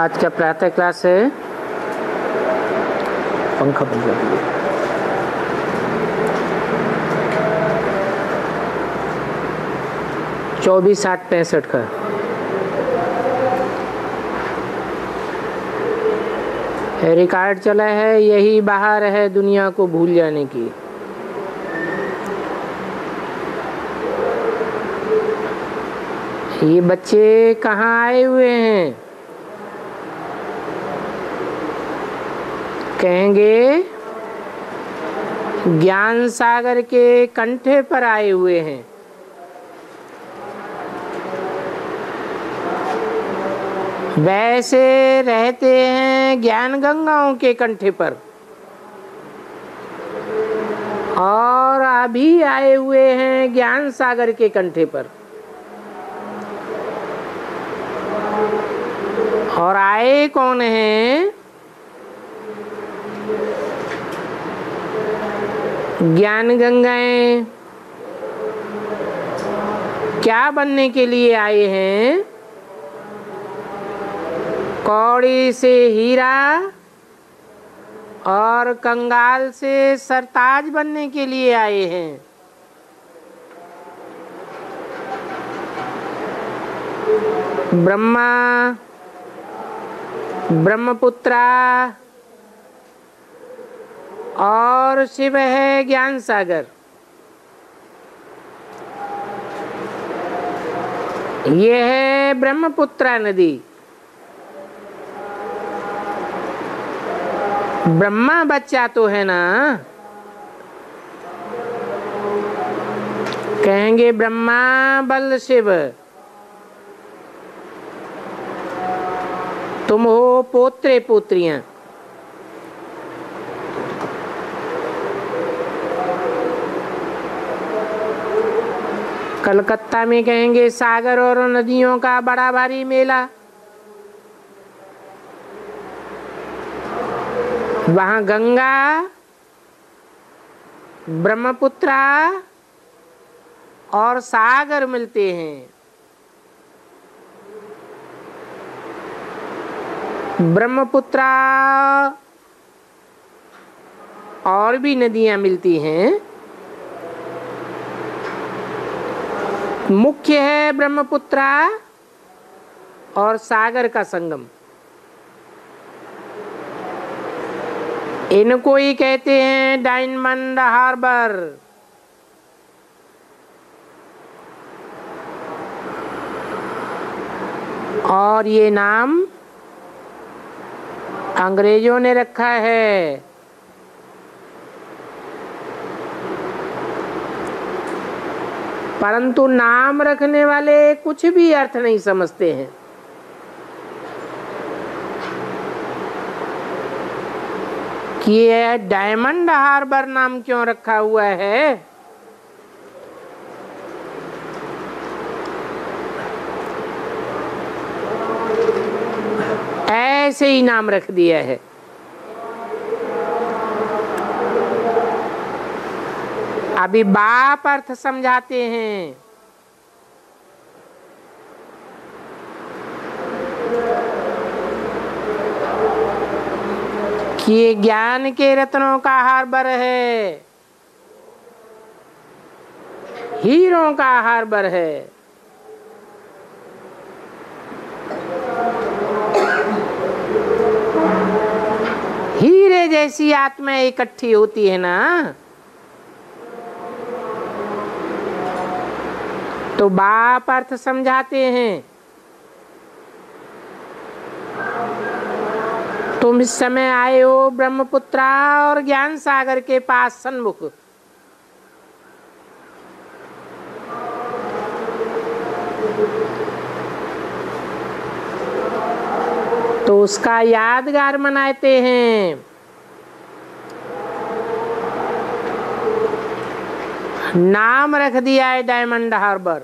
आज का प्रातः क्लास है, पंखा बंद कर दीजिए। चौबीस 8 65 का रिकॉर्ड चला है। यही बाहर है दुनिया को भूल जाने की। ये बच्चे कहाँ आए हुए हैं? कहेंगे ज्ञान सागर के कंठे पर आए हुए हैं। वैसे रहते हैं ज्ञान गंगाओं के कंठे पर, और अभी आए हुए हैं ज्ञान सागर के कंठे पर। और आए कौन हैं? ज्ञान गंगाएं क्या बनने के लिए आए हैं? कौड़ी से हीरा और कंगाल से सरताज बनने के लिए आए हैं। ब्रह्मा, ब्रह्मपुत्रा और शिव है ज्ञान सागर। ये है ब्रह्मपुत्रा नदी। ब्रह्मा बच्चा तो है ना। कहेंगे ब्रह्मा बल शिव, तुम हो पोत्रे पुत्रियां। कलकत्ता में कहेंगे सागर और नदियों का बड़ा भारी मेला। वहाँ गंगा, ब्रह्मपुत्रा और सागर मिलते हैं। ब्रह्मपुत्रा और भी नदियां मिलती हैं। मुख्य है ब्रह्मपुत्रा और सागर का संगम। इनको ही कहते हैं डायमंड हार्बर। और ये नाम अंग्रेजों ने रखा है। परंतु नाम रखने वाले कुछ भी अर्थ नहीं समझते हैं। कि ये डायमंड हार्बर नाम क्यों रखा हुआ है? ऐसे ही नाम रख दिया है। अभी बाप अर्थ समझाते हैं। कि ये ज्ञान के रत्नों का हार्बर है, हीरों का हार्बर है। हीरे जैसी आत्माएं इकट्ठी होती है ना, तो बाप अर्थ समझाते हैं। तुम इस समय आए हो ब्रह्मपुत्रा और ज्ञान सागर के पास सन्मुख। तो उसका यादगार मनाते हैं। नाम रख दिया है डायमंड हार्बर।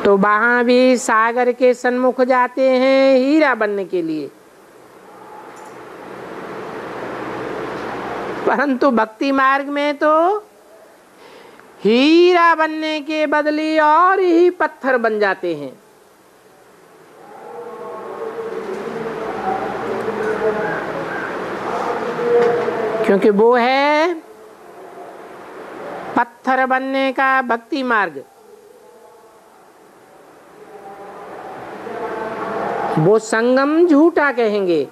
तो वहां भी सागर के सन्मुख जाते हैं हीरा बनने के लिए। परंतु भक्ति मार्ग में तो हीरा बनने के बदले और ही पत्थर बन जाते हैं। क्योंकि वो है पत्थर बनने का भक्ति मार्ग। वो संगम झूठा कहेंगे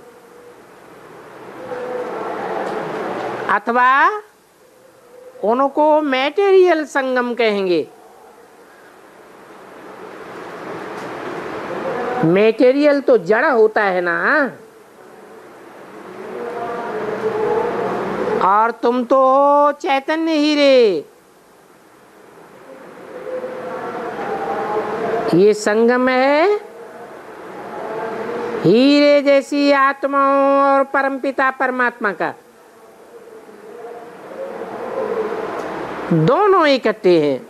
अथवा उनको मैटेरियल संगम कहेंगे। मैटेरियल तो जड़ होता है ना, और तुम तो हो चैतन्य हीरे। ये संगम है हीरे जैसी आत्माओं और परमपिता परमात्मा का, दोनों इकट्ठे हैं।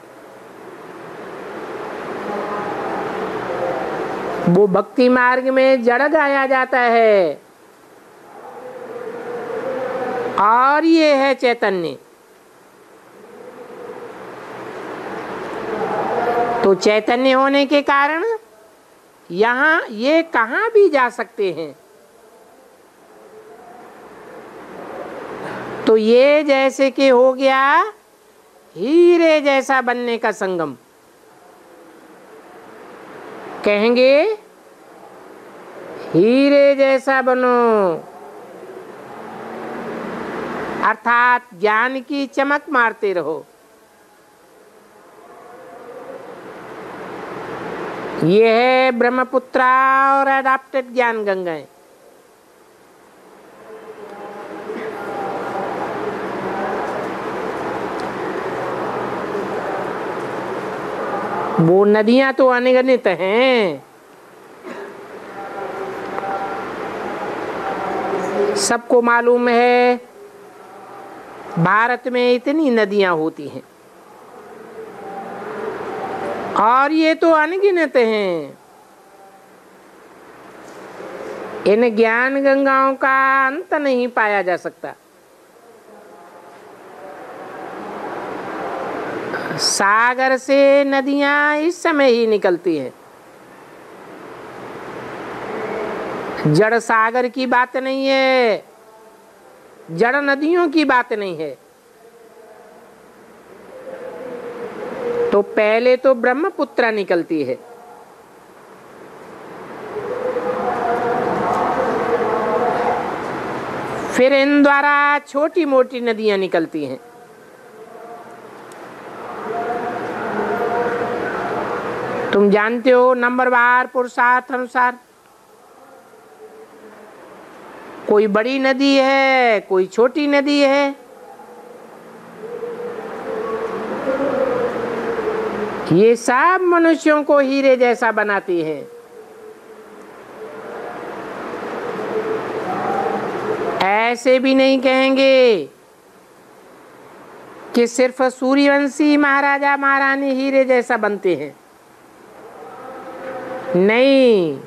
वो भक्ति मार्ग में जड़ गाया जाता है और ये है चैतन्य। तो चैतन्य होने के कारण यहाँ ये कहाँ भी जा सकते हैं। तो ये जैसे कि हो गया हीरे जैसा बनने का संगम। कहेंगे हीरे जैसा बनो, अर्थात ज्ञान की चमक मारते रहो। ये है ब्रह्मपुत्रा और एडाप्टेड ज्ञान गंगाएं। वो नदियां तो अनगिनत हैं, सबको मालूम है भारत में इतनी नदियां होती हैं, और ये तो अनगिनत हैं। इन ज्ञान गंगाओं का अंत नहीं पाया जा सकता। सागर से नदियां इस समय ही निकलती हैं। जड़ सागर की बात नहीं है, जड़ नदियों की बात नहीं है। तो पहले तो ब्रह्मपुत्रा निकलती है, फिर इन द्वारा छोटी मोटी नदियां निकलती हैं। तुम जानते हो नंबरवार पुरुषार्थ अनुसार कोई बड़ी नदी है, कोई छोटी नदी है। ये सब मनुष्यों को हीरे जैसा बनाती है। ऐसे भी नहीं कहेंगे कि सिर्फ सूर्यवंशी महाराजा महारानी हीरे जैसा बनते हैं। नहीं,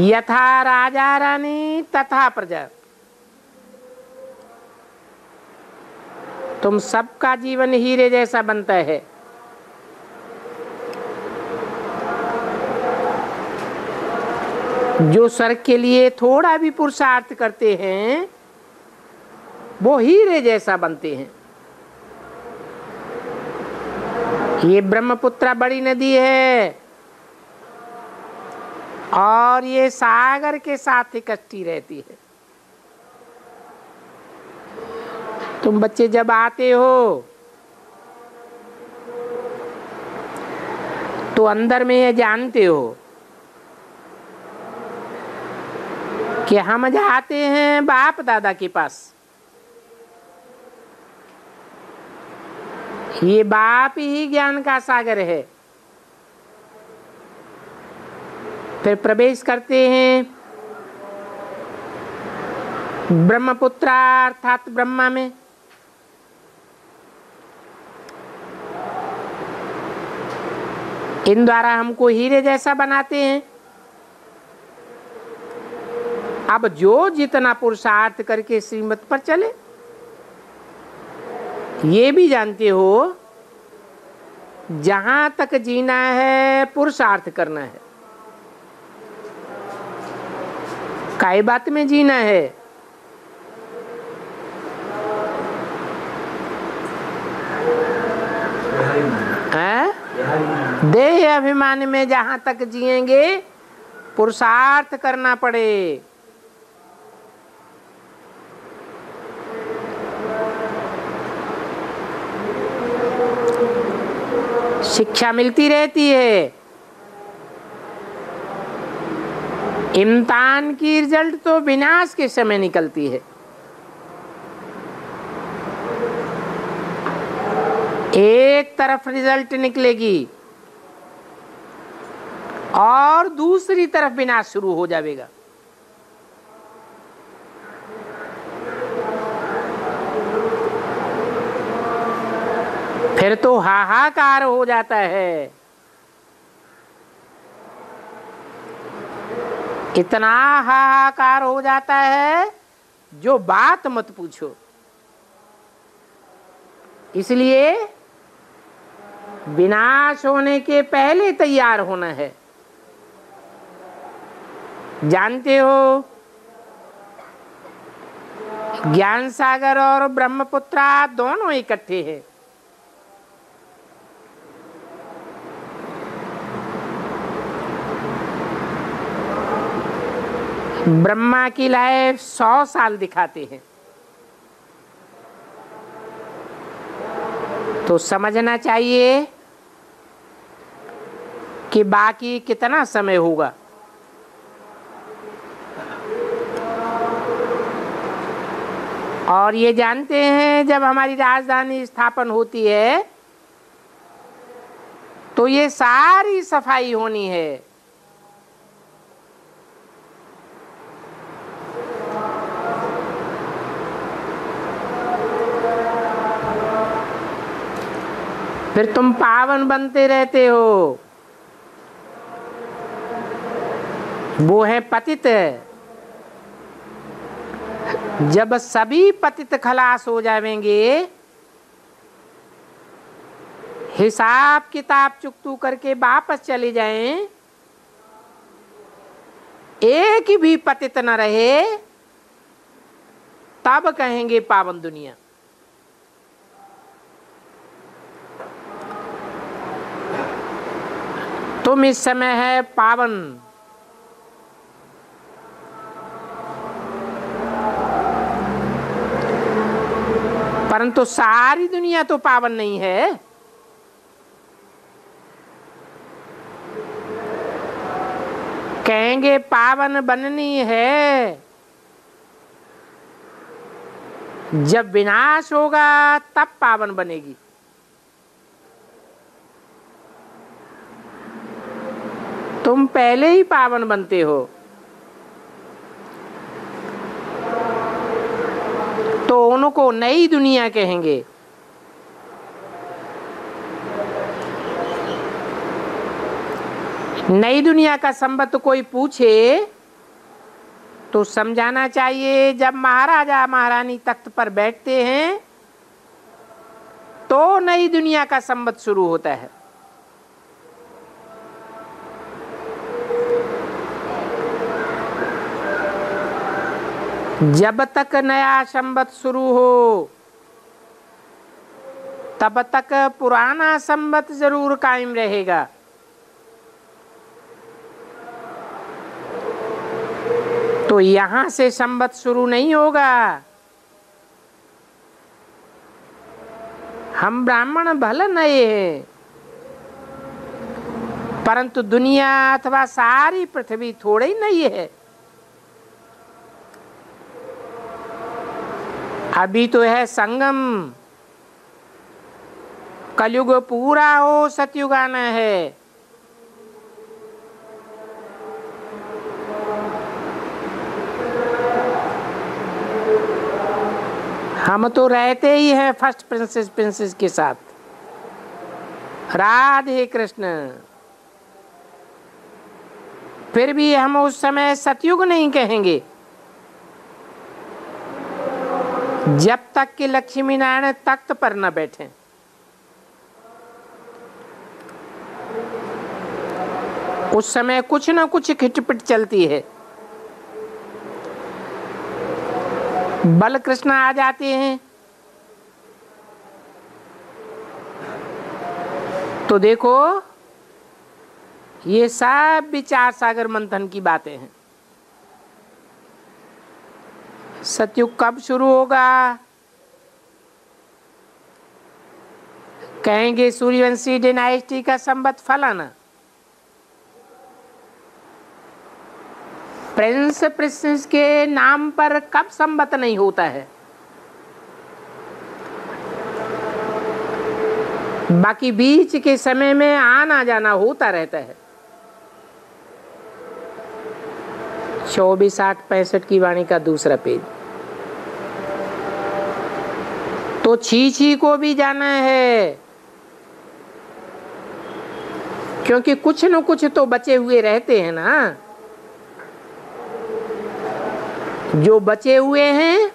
यथा राजा रानी तथा प्रजा। तुम सबका जीवन हीरे जैसा बनता है। जो स्वर्ग के लिए थोड़ा भी पुरुषार्थ करते हैं वो हीरे जैसा बनते हैं। ये ब्रह्मपुत्रा बड़ी नदी है और ये सागर के साथ इकट्ठी रहती है। तुम बच्चे जब आते हो तो अंदर में ये जानते हो कि हम जाते हैं बाप दादा के पास। ये बाप ही ज्ञान का सागर है। फिर प्रवेश करते हैं ब्रह्मपुत्रा अर्थात ब्रह्मा में। इन द्वारा हमको हीरे जैसा बनाते हैं। अब जो जितना पुरुषार्थ करके श्रीमत पर चले। ये भी जानते हो जहां तक जीना है पुरुषार्थ करना है। काई बात में जीना है? देह अभिमान में जहां तक जिएंगे पुरुषार्थ करना पड़े। शिक्षा मिलती रहती है। इम्तिहान की रिजल्ट तो विनाश के समय निकलती है। एक तरफ रिजल्ट निकलेगी और दूसरी तरफ विनाश शुरू हो जाएगा। फिर तो हाहाकार हो जाता है। इतना हाहाकार हो जाता है जो बात मत पूछो। इसलिए विनाश होने के पहले तैयार होना है। जानते हो ज्ञान सागर और ब्रह्मपुत्रा दोनों इकट्ठे हैं। ब्रह्मा की लाइफ 100 साल दिखाते हैं, तो समझना चाहिए कि बाकी कितना समय होगा। और ये जानते हैं जब हमारी राजधानी स्थापन होती है तो ये सारी सफाई होनी है। फिर तुम पावन बनते रहते हो। वो है पतित। जब सभी पतित खलास हो जाएंगे, हिसाब किताब चुकतू करके वापस चले जाएं, एक भी पतित न रहे, तब कहेंगे पावन दुनिया। तुम इस समय है पावन। परंतु सारी दुनिया तो पावन नहीं है। कहेंगे पावन बननी है। जब विनाश होगा तब पावन बनेगी। तुम पहले ही पावन बनते हो, तो उनको नई दुनिया कहेंगे। नई दुनिया का संबंध कोई पूछे तो समझाना चाहिए, जब महाराजा महारानी तख्त पर बैठते हैं तो नई दुनिया का संबंध शुरू होता है। जब तक नया संबंध शुरू हो तब तक पुराना संबंध जरूर कायम रहेगा। तो यहां से संबंध शुरू नहीं होगा। हम ब्राह्मण भले नए हैं, परंतु दुनिया अथवा सारी पृथ्वी थोड़े ही नहीं है। अभी तो है संगम। कलयुग पूरा हो, सतयुग आना है। हम तो रहते ही हैं फर्स्ट प्रिंसेस के साथ। राधे कृष्ण। फिर भी हम उस समय सतयुग नहीं कहेंगे। जब तक कि लक्ष्मी नारायण तख्त पर न बैठे। उस समय कुछ न कुछ खिटपिट चलती है। बल कृष्ण आ जाते हैं तो देखो ये सब विचार सागर मंथन की बातें हैं। सतयुग कब शुरू होगा? कहेंगे सूर्यवंशी डायनेस्टी का संवत फलाना। प्रिंस प्रिंसेस के नाम पर कब संवत नहीं होता है? बाकी बीच के समय में आना जाना होता रहता है। 24, 8, 65 की वाणी का दूसरा पेज। तो छी को भी जाना है, क्योंकि कुछ न कुछ तो बचे हुए रहते हैं ना। जो बचे हुए हैं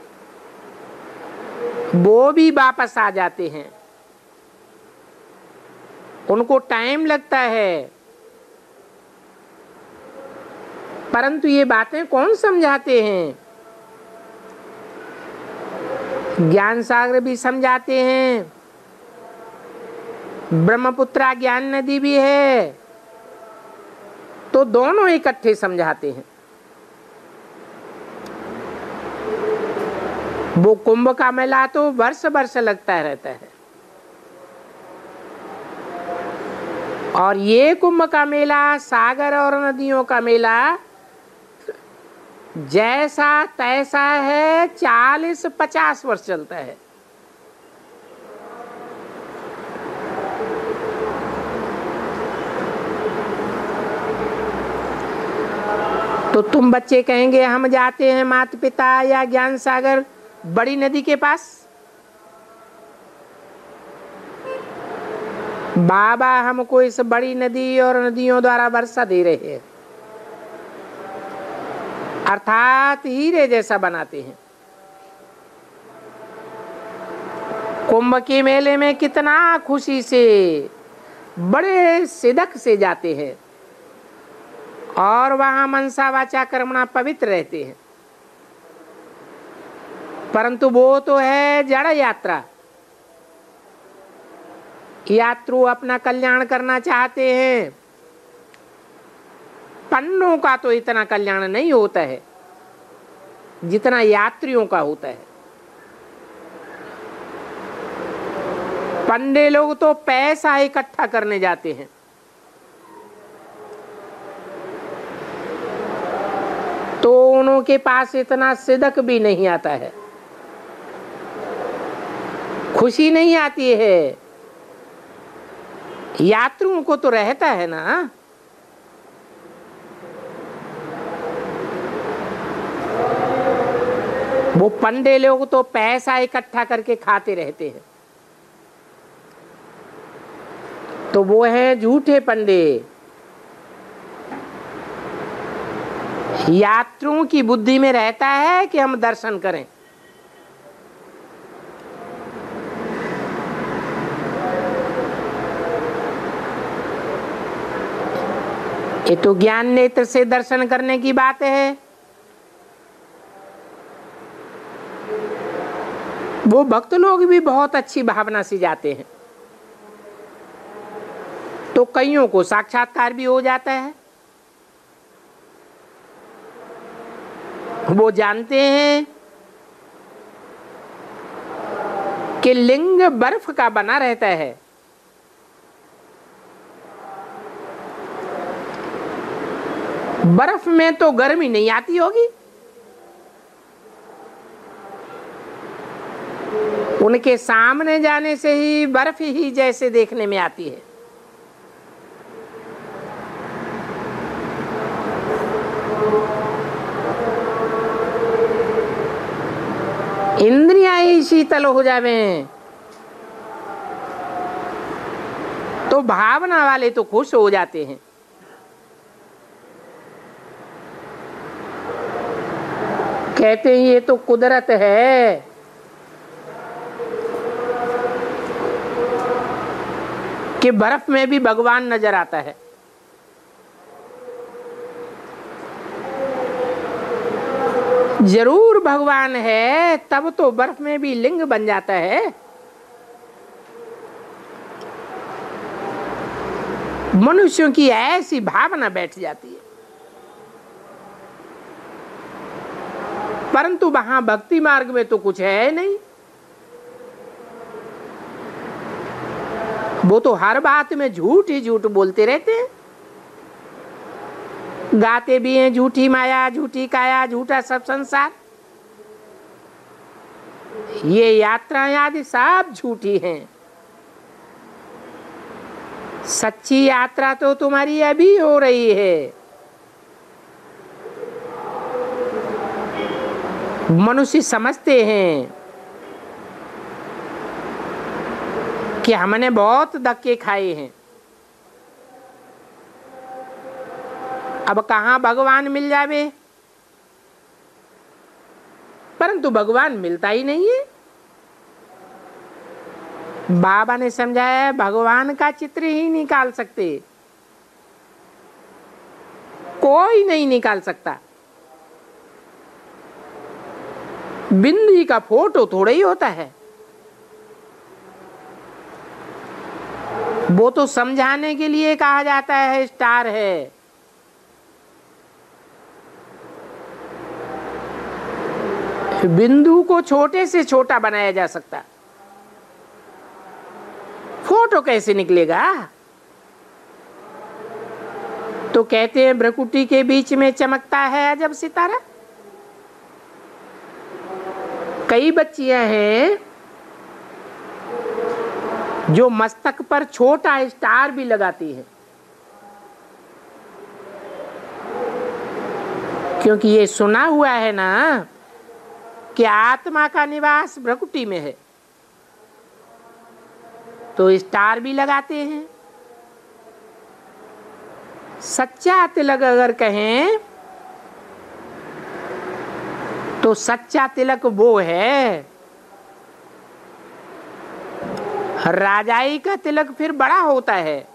वो भी वापस आ जाते हैं, उनको टाइम लगता है, परंतु ये बातें कौन समझाते हैं? ज्ञान सागर भी समझाते हैं, ब्रह्मपुत्रा ज्ञान नदी भी है, तो दोनों इकट्ठे समझाते हैं। वो कुंभ का मेला तो वर्ष वर्ष लगता रहता है, और ये कुंभ का मेला, सागर और नदियों का मेला जैसा तैसा है, 40-50 वर्ष चलता है। तो तुम बच्चे कहेंगे हम जाते हैं माता पिता या ज्ञान सागर बड़ी नदी के पास। बाबा हमको इस बड़ी नदी और नदियों द्वारा वर्षा दे रहे हैं, अर्थात हीरे जैसा बनाते हैं। कुंभ के मेले में कितना खुशी से, बड़े सिदक से जाते हैं और वहां मनसा वाचा कर्मणा पवित्र रहते हैं। परंतु वो तो है जड़ यात्रा। यात्रु अपना कल्याण करना चाहते हैं, पन्नों का तो इतना कल्याण नहीं होता है जितना यात्रियों का होता है। पंडे लोग तो पैसा इकट्ठा करने जाते हैं, तो उनके पास इतना सिदक भी नहीं आता है, खुशी नहीं आती है। यात्रियों को तो रहता है ना। वो पंडे लोग तो पैसा इकट्ठा करके खाते रहते हैं, तो वो हैं झूठे पंडे। यात्रियों की बुद्धि में रहता है कि हम दर्शन करें, ये तो ज्ञान नेत्र से दर्शन करने की बात है। वो भक्त लोग भी बहुत अच्छी भावना से जाते हैं, तो कईयों को साक्षात्कार भी हो जाता है। वो जानते हैं कि लिंग बर्फ का बना रहता है, बर्फ में तो गर्मी नहीं आती होगी। उनके सामने जाने से ही बर्फ ही जैसे देखने में आती है। इंद्रियां ही शीतल हो जावे तो भावना वाले तो खुश हो जाते हैं। कहते हैं ये तो कुदरत है, कि बर्फ में भी भगवान नजर आता है। जरूर भगवान है, तब तो बर्फ में भी लिंग बन जाता है। मनुष्यों की ऐसी भावना बैठ जाती है। परंतु वहां भक्ति मार्ग में तो कुछ है नहीं। वो तो हर बात में झूठ ही झूठ बोलते रहते हैं। गाते भी हैं झूठी माया, झूठी काया, झूठा सब संसार। ये यात्राएं आदि सब झूठी हैं। सच्ची यात्रा तो तुम्हारी अभी हो रही है। मनुष्य समझते हैं कि हमने बहुत धक्के खाए हैं, अब कहाँ भगवान मिल जावे। परंतु भगवान मिलता ही नहीं है। बाबा ने समझाया भगवान का चित्र ही निकाल सकते, कोई नहीं निकाल सकता। बिंदी का फोटो थोड़ा ही होता है। वो तो समझाने के लिए कहा जाता है स्टार है। बिंदु को छोटे से छोटा बनाया जा सकता, फोटो कैसे निकलेगा। तो कहते हैं भ्रकुटी के बीच में चमकता है अजब सितारा। कई बच्चियां हैं जो मस्तक पर छोटा स्टार भी लगाती हैं, क्योंकि ये सुना हुआ है ना कि आत्मा का निवास भ्रकुटी में है, तो स्टार भी लगाते हैं। सच्चा तिलक अगर कहें तो सच्चा तिलक वो है। राजाई का तिलक फिर बड़ा होता है,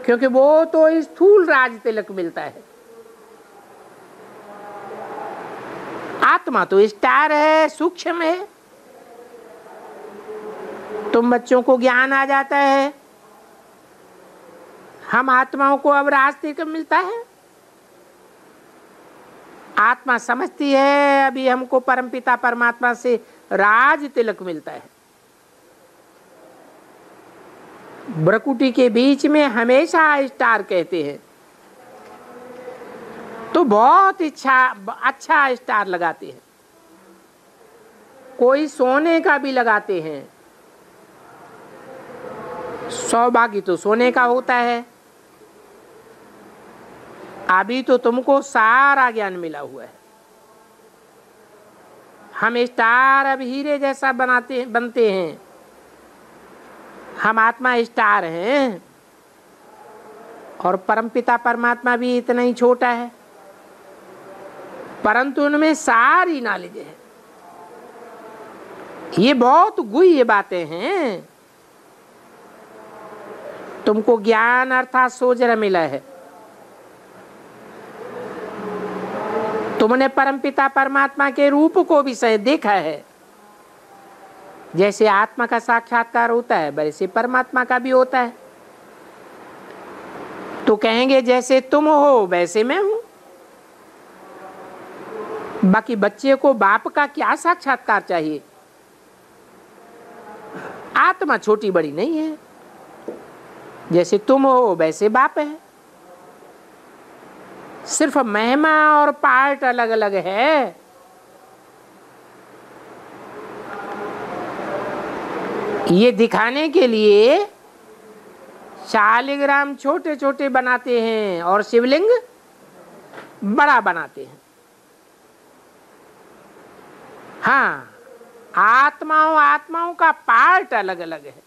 क्योंकि वो तो स्थूल राज तिलक मिलता है। आत्मा तो स्टार है, सूक्ष्म है। तुम बच्चों को ज्ञान आ जाता है, हम आत्माओं को अब राज तिलक मिलता है। आत्मा समझती है अभी हमको परमपिता परमात्मा से राज तिलक मिलता है। भ्रकुटी के बीच में हमेशा स्टार कहते हैं, तो बहुत अच्छा स्टार लगाते हैं। कोई सोने का भी लगाते हैं। सौभाग्य तो सोने का होता है। अभी तो तुमको सारा ज्ञान मिला हुआ है। हम स्टार अब हीरे जैसा बनते हैं। हम आत्मा स्टार हैं और परमपिता परमात्मा भी इतना ही छोटा है, परंतु उनमें सारी नॉलेज है। ये बहुत गुह्य बातें हैं। तुमको ज्ञान अर्थात सोजरा मिला है। तुमने परमपिता परमात्मा के रूप को भी सही देखा है। जैसे आत्मा का साक्षात्कार होता है वैसे परमात्मा का भी होता है। तो कहेंगे जैसे तुम हो वैसे मैं हूं। बाकी बच्चे को बाप का क्या साक्षात्कार चाहिए। आत्मा छोटी बड़ी नहीं है। जैसे तुम हो वैसे बाप है। सिर्फ महिमा और पार्ट अलग अलग है। ये दिखाने के लिए शालिग्राम छोटे छोटे बनाते हैं और शिवलिंग बड़ा बनाते हैं। हाँ, आत्माओं का पार्ट अलग अलग है,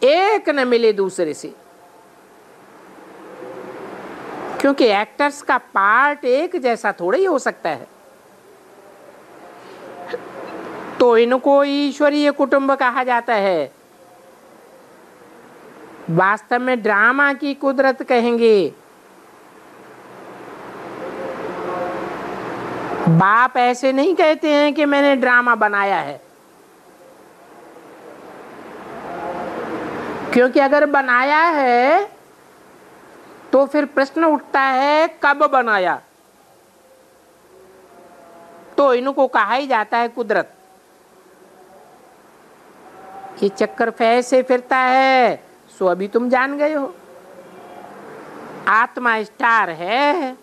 एक न मिले दूसरे से। क्योंकि एक्टर्स का पार्ट एक जैसा थोड़ा ही हो सकता है। तो तो इनको ईश्वरीय कुटुंब कहा जाता है। वास्तव में ड्रामा की कुदरत कहेंगे। बाप ऐसे नहीं कहते हैं कि मैंने ड्रामा बनाया है, क्योंकि अगर बनाया है तो फिर प्रश्न उठता है कब बनाया। तो इनको कहा ही जाता है कुदरत। ये चक्कर फैसे फिरता है सो अभी तुम जान गए हो। आत्मा स्टार है,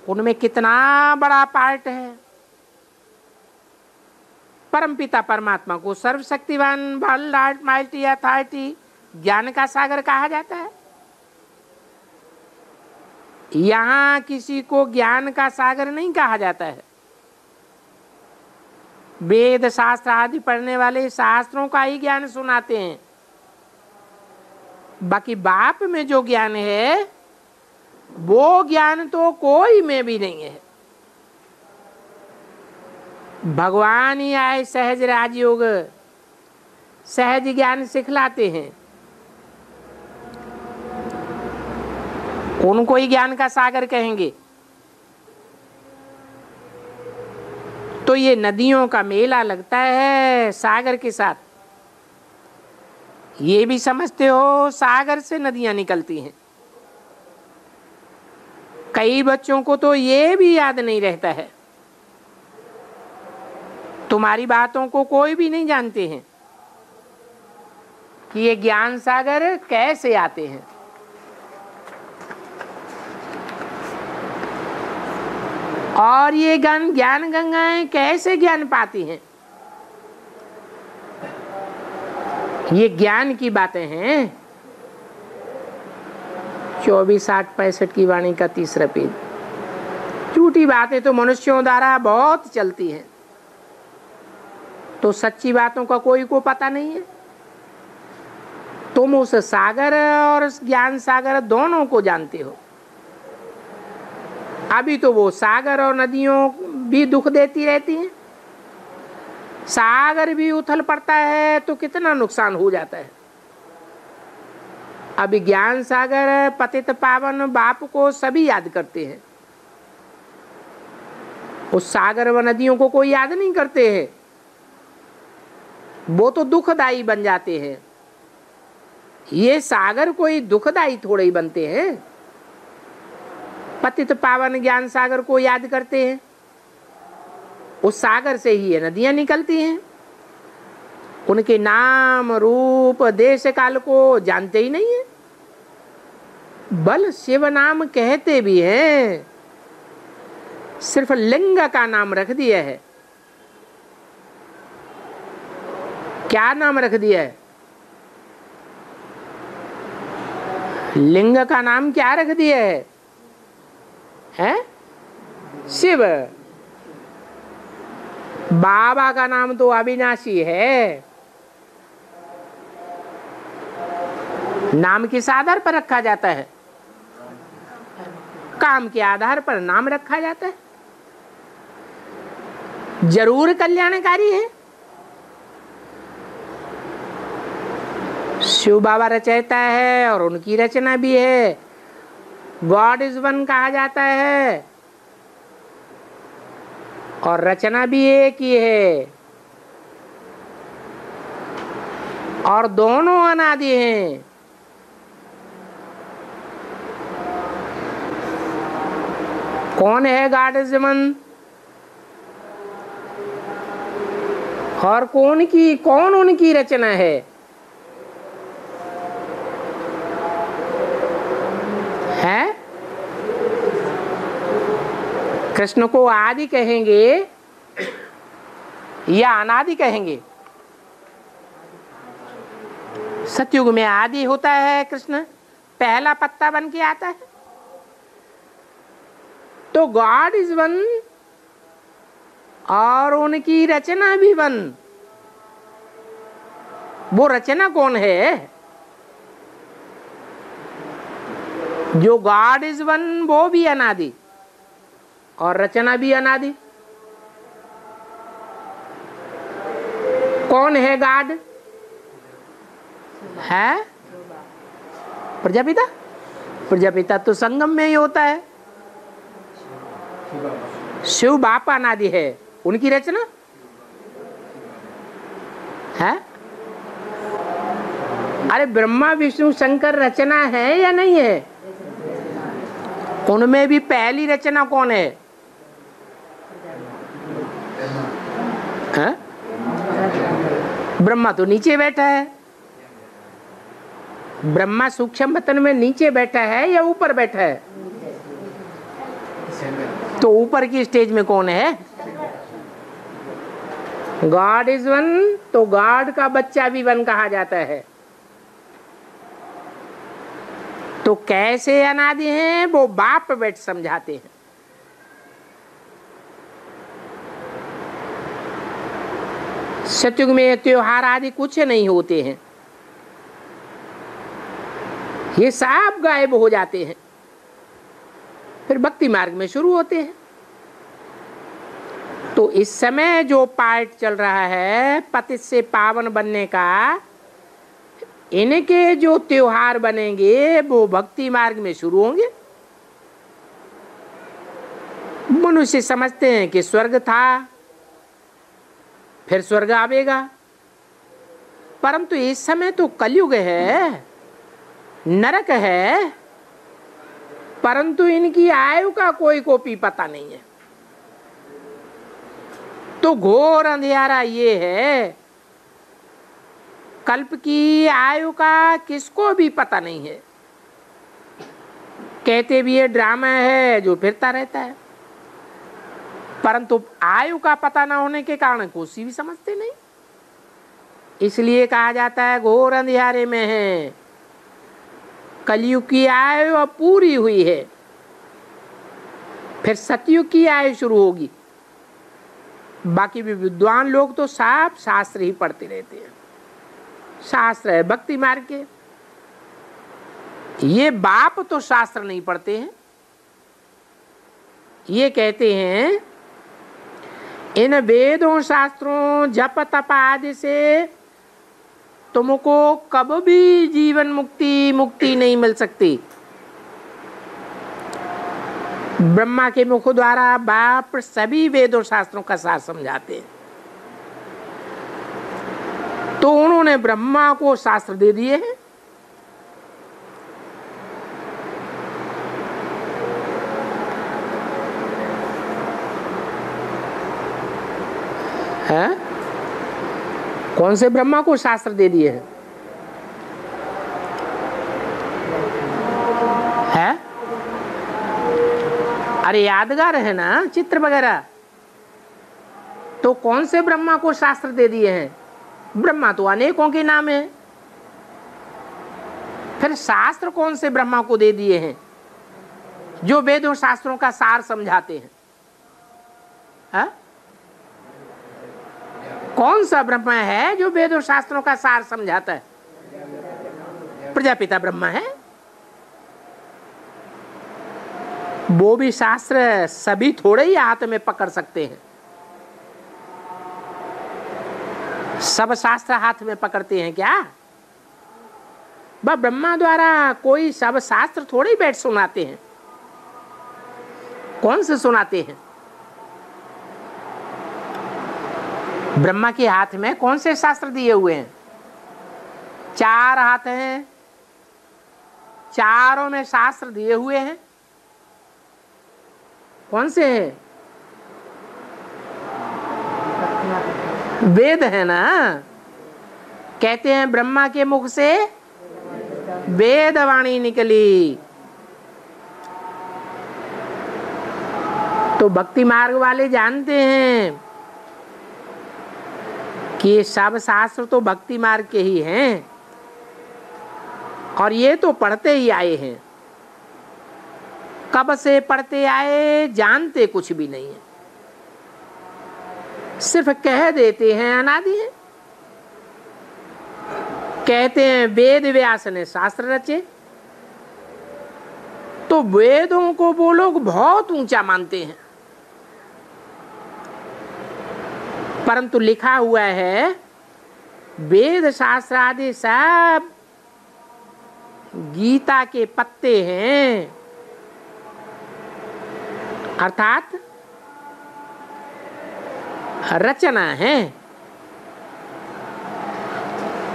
उनमें कितना बड़ा पार्ट है। परमपिता परमात्मा को सर्वशक्तिवान वर्ल्ड माइटी अथॉरिटी ज्ञान का सागर कहा जाता है। यहां किसी को ज्ञान का सागर नहीं कहा जाता है। वेद शास्त्र आदि पढ़ने वाले शास्त्रों का ही ज्ञान सुनाते हैं। बाकी बाप में जो ज्ञान है वो ज्ञान तो कोई में भी नहीं है। भगवान ही आए सहज राजयोग, सहज ज्ञान सिखलाते हैं। उनको ही ज्ञान का सागर कहेंगे। तो ये नदियों का मेला लगता है सागर के साथ। ये भी समझते हो सागर से नदियां निकलती हैं। कई बच्चों को तो ये भी याद नहीं रहता है। तुम्हारी बातों को कोई भी नहीं जानते हैं कि ये ज्ञान सागर कैसे आते हैं। और ये ज्ञान गंगाएं कैसे ज्ञान पाती हैं। ये ज्ञान की बातें हैं। 24, 8, 65 की वाणी का 3रा पेज। झूठी बातें तो मनुष्यों द्वारा बहुत चलती हैं, तो सच्ची बातों का कोई को पता नहीं है। तुम उस सागर और ज्ञान सागर दोनों को जानते हो। अभी तो वो सागर और नदियों भी दुख देती रहती हैं। सागर भी उथल पड़ता है तो कितना नुकसान हो जाता है। अभी ज्ञान सागर पतित पावन बाप को सभी याद करते हैं। उस सागर व नदियों को कोई याद नहीं करते हैं। वो तो दुखदाई बन जाते हैं। ये सागर कोई दुखदाई थोड़े ही बनते हैं। पतित पावन ज्ञान सागर को याद करते हैं। उस सागर से ही ये नदियां निकलती हैं। उनके नाम रूप देश काल को जानते ही नहीं है। बल शिव नाम कहते भी हैं, सिर्फ लिंग का नाम रख दिया है। क्या नाम रख दिया है? लिंग का नाम क्या रख दिया है? शिव। बाबा का नाम तो अविनाशी है। नाम किस आधार पर रखा जाता है? काम के आधार पर नाम रखा जाता है। जरूर कल्याणकारी है। शिव बाबा रचयिता है और उनकी रचना भी है। गॉड इज वन कहा जाता है और रचना भी एक ही है। और दोनों अनादि हैं। कौन है गॉड इज वन और कौन उनकी रचना है? कृष्ण को आदि कहेंगे या अनादि कहेंगे? सतयुग में आदि होता है कृष्ण, पहला पत्ता बन के आता है। तो गॉड इज वन और उनकी रचना भी वन। वो रचना कौन है? जो गॉड इज वन वो भी अनादि और रचना भी अनादि। कौन है गॉड? है प्रजापिता। प्रजापिता तो संगम में ही होता है। शिव बाप अनादि है, उनकी रचना है। अरे ब्रह्मा विष्णु शंकर रचना है या नहीं है? उनमें भी पहली रचना कौन है? हाँ? ब्रह्मा तो नीचे बैठा है। ब्रह्मा सूक्ष्म बतन में नीचे बैठा है या ऊपर बैठा है? तो ऊपर की स्टेज में कौन है? गॉड इज वन, तो गॉड का बच्चा भी वन कहा जाता है। तो कैसे अनादि हैं वो बाप बैठ समझाते हैं। सतयुग में त्योहार आदि कुछ नहीं होते हैं, ये सब गायब हो जाते हैं, फिर भक्ति मार्ग में शुरू होते हैं। तो इस समय जो पार्ट चल रहा है पतित से पावन बनने का, इनके जो त्योहार बनेंगे वो भक्ति मार्ग में शुरू होंगे। मनुष्य समझते हैं कि स्वर्ग था, फिर स्वर्ग आवेगा, परंतु इस समय तो कलयुग है, नरक है, परंतु इनकी आयु का कोई कोपी पता नहीं है। तो घोर अंधियारा ये है, कल्प की आयु का किसको भी पता नहीं है। कहते भी ये ड्रामा है जो फिरता रहता है, परंतु आयु का पता न होने के कारण कोसी भी समझते नहीं। इसलिए कहा जाता है घोर अंधियारे में है, कलयुग की आयु अब पूरी हुई है, फिर सतयुग की आयु शुरू होगी। बाकी भी विद्वान लोग तो साफ शास्त्र ही पढ़ते रहते हैं। शास्त्र है भक्ति मार्ग के, ये बाप तो शास्त्र नहीं पढ़ते हैं। ये कहते हैं इन वेदों शास्त्रों जप तप आदि से तुमको कब भी जीवन मुक्ति नहीं मिल सकती। ब्रह्मा के मुख द्वारा बाप सभी वेदों शास्त्रों का सार समझाते हैं। तो उन्होंने ब्रह्मा को शास्त्र दे दिए हैं। है? कौन से ब्रह्मा को शास्त्र दे दिए हैं? है? अरे यादगार है ना चित्र वगैरह, तो कौन से ब्रह्मा को शास्त्र दे दिए हैं? ब्रह्मा तो अनेकों के नाम है, फिर शास्त्र कौन से ब्रह्मा को दे दिए हैं जो वेदों शास्त्रों का सार समझाते हैं? है? कौन सा ब्रह्मा है जो वेदों शास्त्रों का सार समझाता है? प्रजापिता ब्रह्मा है। वो भी शास्त्र सभी थोड़े ही हाथ में पकड़ सकते हैं, सब शास्त्र हाथ में पकड़ते हैं क्या? वह ब्रह्मा द्वारा कोई सब शास्त्र थोड़े ही बैठ सुनाते हैं। कौन से सुनाते हैं? ब्रह्मा के हाथ में कौन से शास्त्र दिए हुए हैं? 4 हाथ हैं, चारों में शास्त्र दिए हुए हैं। कौन से हैं? वेद है ना। कहते हैं ब्रह्मा के मुख से वेद वाणी निकली। तो भक्ति मार्ग वाले जानते हैं कि ये सब शास्त्र तो भक्ति मार्ग के ही हैं, और ये तो पढ़ते ही आए हैं। कब से पढ़ते आए जानते कुछ भी नहीं है, सिर्फ कह देते हैं अनादि है। कहते हैं वेद व्यास ने शास्त्र रचे, तो वेदों को वो लोग बहुत ऊंचा मानते हैं, परंतु लिखा हुआ है वेद शास्त्र आदि सब गीता के पत्ते हैं, अर्थात रचना है।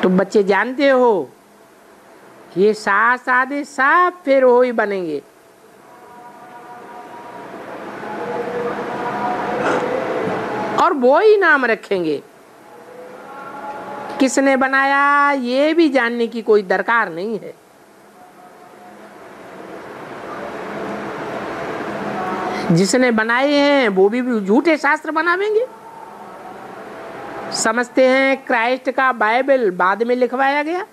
तो बच्चे जानते हो ये शास्त्र आदि सब फिर वो ही बनेंगे। और वो ही नाम रखेंगे। किसने बनाया ये भी जानने की कोई दरकार नहीं है। जिसने बनाए हैं वो भी झूठे शास्त्र बनावेंगे। समझते हैं क्राइस्ट का बाइबल बाद में लिखवाया गया,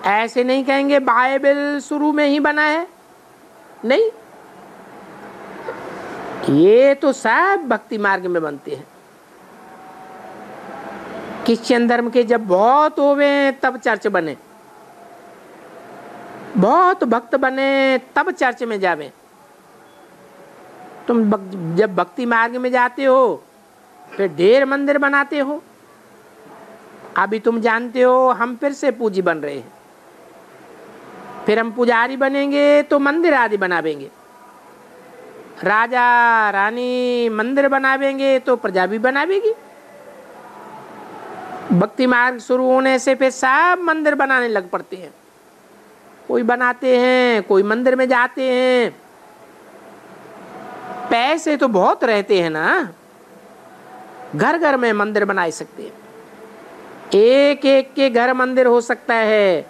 ऐसे नहीं कहेंगे बाइबल शुरू में ही बना है, नहीं। ये तो सब भक्ति मार्ग में बनते हैं। क्रिश्चियन धर्म के जब बहुत होवे तब चर्च बने, बहुत भक्त बने तब चर्च में जावे। तुम जब भक्ति मार्ग में जाते हो फिर ढेर मंदिर बनाते हो। अभी तुम जानते हो हम फिर से पूजी बन रहे हैं, फिर हम पुजारी बनेंगे तो मंदिर आदि बनावेंगे। राजा रानी मंदिर बनावेंगे तो प्रजा भी बनावेगी। भक्ति मार्ग शुरू होने से फिर सब मंदिर बनाने लग पड़ते हैं। कोई बनाते हैं, कोई मंदिर में जाते हैं। पैसे तो बहुत रहते हैं ना, घर घर में मंदिर बना सकते हैं। एक एक के घर मंदिर हो सकता है।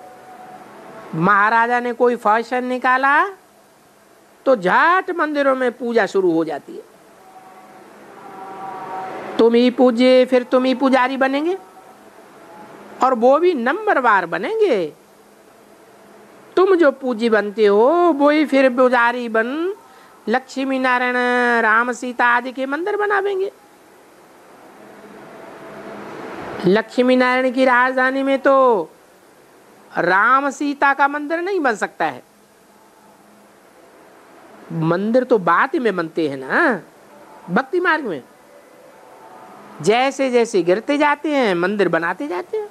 महाराजा ने कोई फैशन निकाला तो झट मंदिरों में पूजा शुरू हो जाती है। तुम ही पूजे फिर तुम ही पुजारी बनेंगे, और वो भी नंबरवार बनेंगे। तुम जो पूजी बनते हो वो ही फिर पुजारी बन लक्ष्मी नारायण राम सीता आदि के मंदिर बनावेंगे। लक्ष्मी नारायण की राजधानी में तो राम सीता का मंदिर नहीं बन सकता है। मंदिर तो बाद में बनते हैं ना भक्ति मार्ग में। जैसे जैसे गिरते जाते हैं मंदिर बनाते जाते हैं।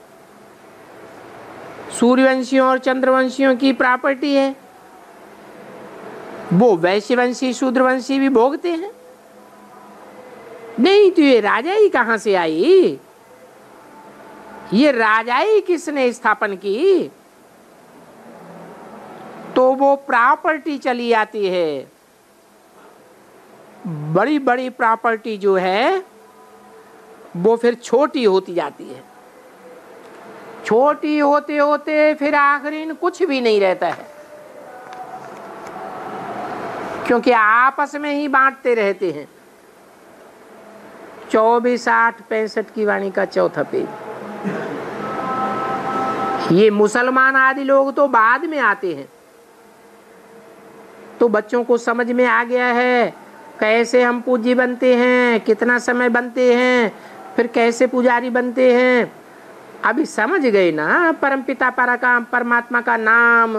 सूर्यवंशियों और चंद्रवंशियों की प्रॉपर्टी है, वो वैश्यवंशी शूद्रवंशी भी भोगते हैं। नहीं तो ये राजाई कहां से आई? ये राजाई किसने स्थापन की? तो वो प्रॉपर्टी चली आती है। बड़ी बड़ी प्रॉपर्टी जो है वो फिर छोटी होती जाती है। छोटी होते होते फिर आखिरी कुछ भी नहीं रहता है, क्योंकि आपस में ही बांटते रहते हैं। 24, 8, 65 की वाणी का चौथा पेज। ये मुसलमान आदि लोग तो बाद में आते हैं, तो बच्चों को समझ में आ गया है कैसे हम पूजी बनते हैं, कितना समय बनते हैं, फिर कैसे पुजारी बनते हैं। अभी समझ गए ना परमपिता परमात्मा का नाम,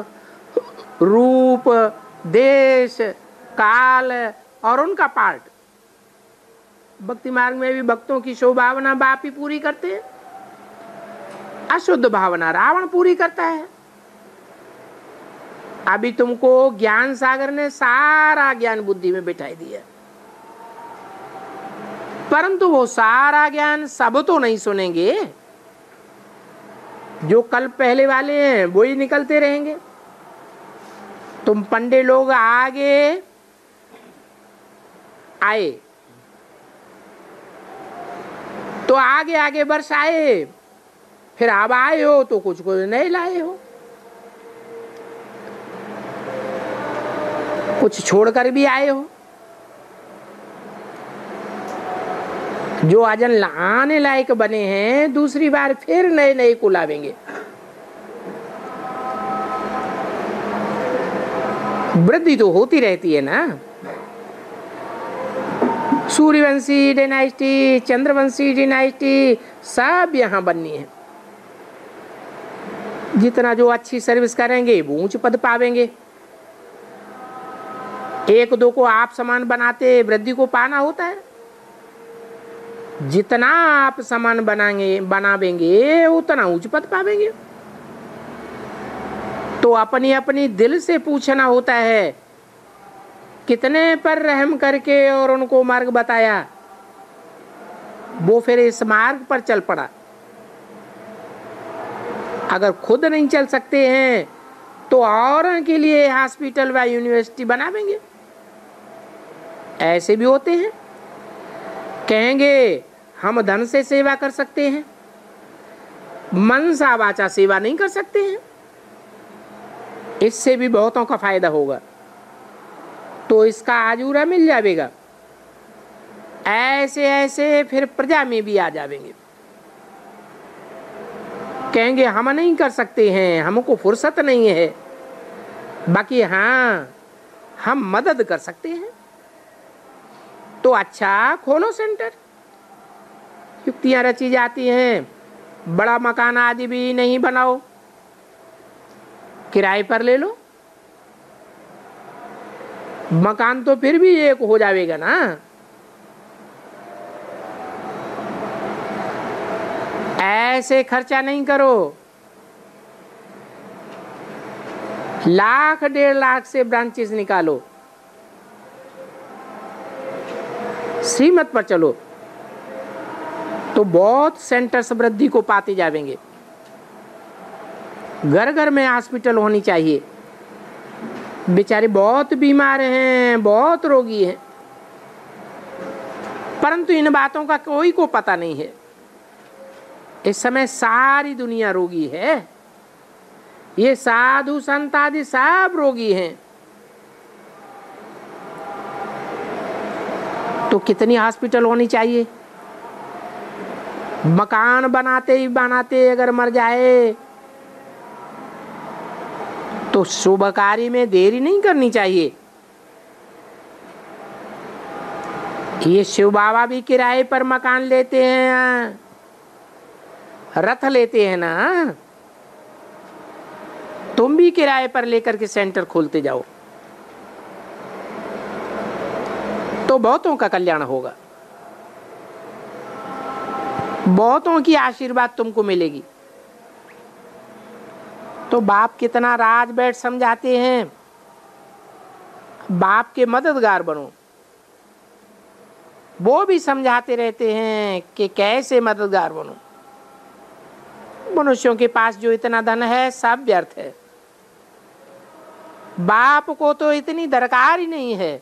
रूप, देश, काल और उनका पार्ट। भक्ति मार्ग में भी भक्तों की शोभावना बाप ही पूरी करते हैं। अशुद्ध भावना रावण पूरी करता है। अभी तुमको ज्ञान सागर ने सारा ज्ञान बुद्धि में बिठाई दिया, परंतु वो सारा ज्ञान सब तो नहीं सुनेंगे। जो कल पहले वाले हैं वो ही निकलते रहेंगे। तुम पंडे लोग आगे आए तो आगे आगे वर्ष आए, फिर अब आए हो तो कुछ कुछ नहीं लाए हो, कुछ छोड़कर भी आए हो। जो अजन आने लायक बने हैं दूसरी बार फिर नए नए को लावेंगे। वृद्धि तो होती रहती है ना। सूर्यवंशी डायनास्टी, चंद्रवंशी डायनास्टी सब यहाँ बननी है। जितना जो अच्छी सर्विस करेंगे वो ऊंच पद पावेंगे। एक दो को आप समान बनाते वृद्धि को पाना होता है। जितना आप सामान बनावेंगे उतना उच्च पद पावेंगे। तो अपनी अपनी दिल से पूछना होता है, कितने पर रहम करके और उनको मार्ग बताया, वो फिर इस मार्ग पर चल पड़ा। अगर खुद नहीं चल सकते हैं तो औरों के लिए हॉस्पिटल व यूनिवर्सिटी बनावेंगे। ऐसे भी होते हैं, कहेंगे हम धन से सेवा कर सकते हैं, मन सा वाचा सेवा नहीं कर सकते हैं। इससे भी बहुतों का फायदा होगा, तो इसका आजूरा मिल जाएगा। ऐसे ऐसे फिर प्रजा में भी आ जाएंगे, कहेंगे हम नहीं कर सकते हैं, हमको फुर्सत नहीं है, बाकी हाँ हम मदद कर सकते हैं। तो अच्छा खोलो सेंटर। युक्तियां रची जाती हैं, बड़ा मकान आदि भी नहीं बनाओ, किराए पर ले लो, मकान तो फिर भी एक हो जाएगा ना। ऐसे खर्चा नहीं करो, लाख 1.5 लाख से ब्रांचेस निकालो, श्रीमत पर चलो, तो बहुत सेंटर समृद्धि को पाते जाएंगे। घर घर में हॉस्पिटल होनी चाहिए। बेचारे बहुत बीमार हैं, बहुत रोगी हैं, परंतु इन बातों का कोई को पता नहीं है। इस समय सारी दुनिया रोगी है, ये साधु संत आदि सब रोगी हैं। तो कितनी हॉस्पिटल होनी चाहिए। मकान बनाते ही बनाते अगर मर जाए तो शुभ कार्य में देरी नहीं करनी चाहिए। ये शिव बाबा भी किराए पर मकान लेते हैं, रथ लेते हैं ना। तुम भी किराए पर लेकर के सेंटर खोलते जाओ तो बहुतों का कल्याण होगा, बहुतों की आशीर्वाद तुमको मिलेगी। तो बाप कितना राज बैठ समझाते हैं, बाप के मददगार बनो। वो भी समझाते रहते हैं कि कैसे मददगार बनो। मनुष्यों के पास जो इतना धन है सब व्यर्थ है, बाप को तो इतनी दरकार ही नहीं है।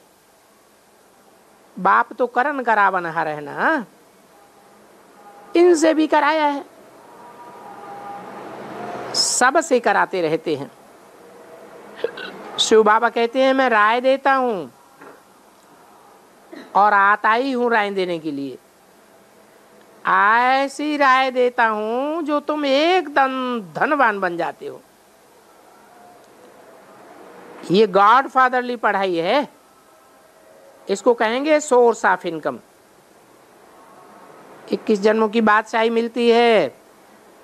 बाप तो करन करावन हर है ना, इनसे भी कराया है, सब से कराते रहते हैं। शिव बाबा कहते हैं मैं राय देता हूं और आता ही हूं राय देने के लिए। ऐसी राय देता हूं जो तुम एकदम धनवान बन जाते हो। ये गॉड फादरली पढ़ाई है, इसको कहेंगे सोर्स ऑफ इनकम। 21 जन्मों की बादशाही मिलती है,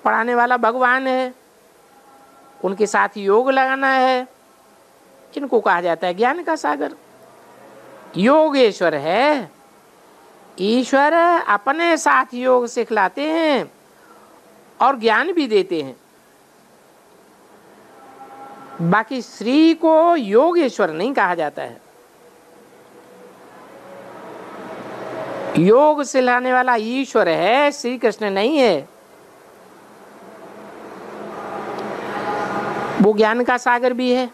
पढ़ाने वाला भगवान है, उनके साथ योग लगाना है। इनको कहा जाता है ज्ञान का सागर। योगेश्वर है, ईश्वर अपने साथ योग सिखलाते हैं और ज्ञान भी देते हैं। बाकी श्री को योगेश्वर नहीं कहा जाता है। योग सिखाने वाला ईश्वर है, श्री कृष्ण नहीं है। वो ज्ञान का सागर भी है,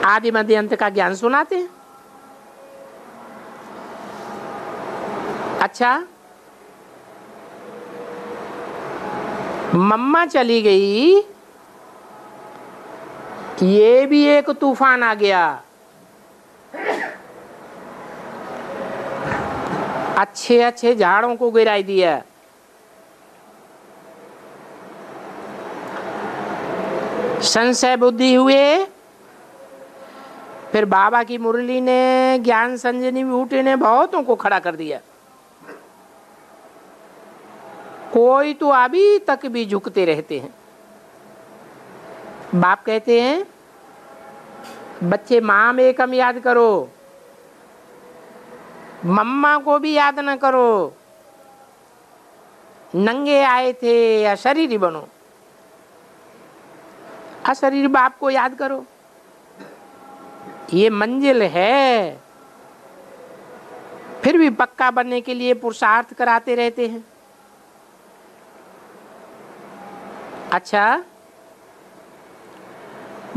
आदि मध्य अंत का ज्ञान सुनाते हैं। अच्छा, मम्मा चली गई, ये भी एक तूफान आ गया। अच्छे अच्छे झाड़ों को गिराई दिया। संशय बुद्धि हुए, फिर बाबा की मुरली ने, ज्ञान संजनी बूटे ने बहुतों को खड़ा कर दिया। कोई तो अभी तक भी झुकते रहते हैं। बाप कहते हैं बच्चे माम एकम याद करो, मम्मा को भी याद न करो, नंगे आए थे, अशरीरी बनो। अशरीरी बाप को याद करो। ये मंजिल है, फिर भी पक्का बनने के लिए पुरुषार्थ कराते रहते हैं। अच्छा,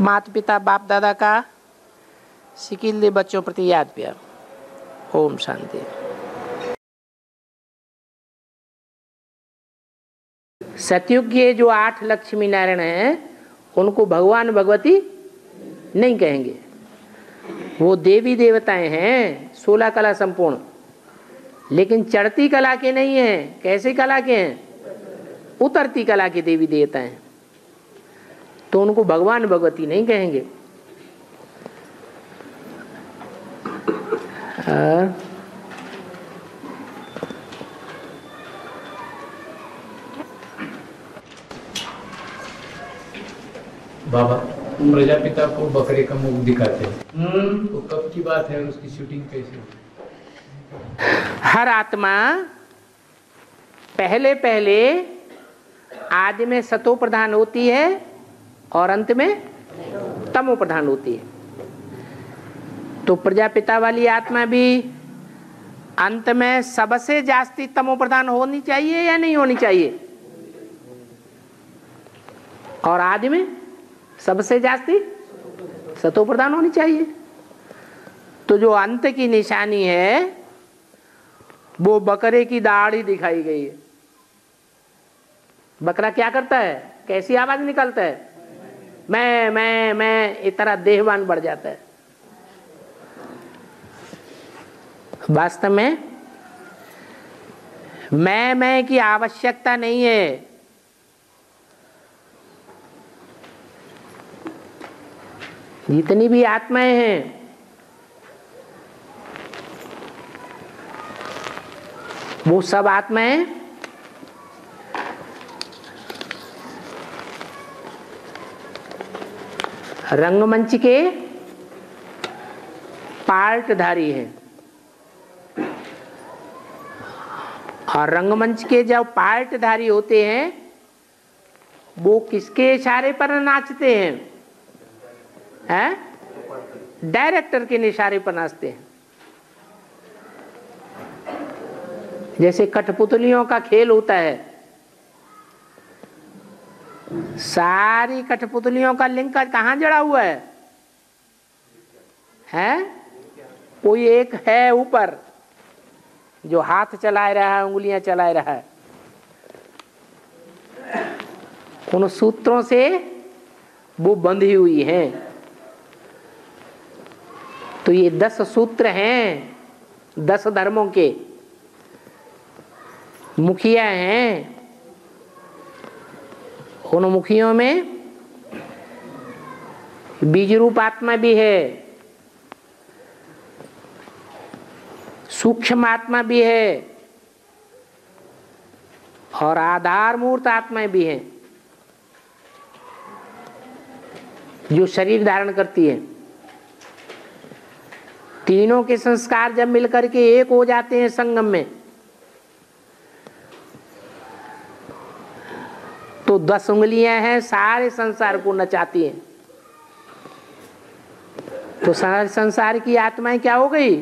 माता पिता बाप दादा का सिकिल दे बच्चों प्रति याद प्यार। ओम शांति। सतयुग के जो 8 लक्ष्मी नारायण हैं उनको भगवान भगवती नहीं कहेंगे, वो देवी देवताएं हैं, 16 कला संपूर्ण, लेकिन चढ़ती कला के नहीं हैं। कैसी कला के हैं? उतरती कला के देवी देवता हैं, तो उनको भगवान भगवती नहीं कहेंगे। बाबा, प्रजापिता को बकरे का मुख दिखाते हैं, तो कब की बात है और उसकी शूटिंग कैसे? हर आत्मा पहले पहले आदि में सतो प्रधान होती है और अंत में तमो प्रधान होती है। तो प्रजापिता वाली आत्मा भी अंत में सबसे जास्ती तमो प्रधान होनी चाहिए या नहीं होनी चाहिए? और आदि में सबसे जास्ती सतो प्रधान होनी चाहिए। तो जो अंत की निशानी है वो बकरे की दाढ़ी दिखाई गई है। बकरा क्या करता है? कैसी आवाज निकलता है? मैं इस तरह देहवान बढ़ जाता है। वास्तव में मैं की आवश्यकता नहीं है। जितनी भी आत्माएं हैं वो सब आत्माएं रंगमंच के पार्टधारी हैं। और रंगमंच के जब पार्टधारी होते हैं वो किसके इशारे पर नाचते हैं? डायरेक्टर के इशारे पर नाचते हैं। जैसे कठपुतलियों का खेल होता है, सारी कठपुतलियों का लिंक कहाँ जड़ा हुआ है? कोई एक है ऊपर जो हाथ चला रहा है, उंगलियां चला रहा है। उन सूत्रों से वो बंधी हुई हैं। तो ये 10 सूत्र हैं, 10 धर्मों के मुखिया हैं। उन मुखियों में बीज रूप आत्मा भी है, सूक्ष्म आत्मा भी है और आधार मूर्त आत्माएं भी हैं जो शरीर धारण करती है। तीनों के संस्कार जब मिलकर के एक हो जाते हैं संगम में, तो 10 उंगलियां हैं, सारे संसार को नचाती हैं। तो सारे संसार की आत्माएं क्या हो गई?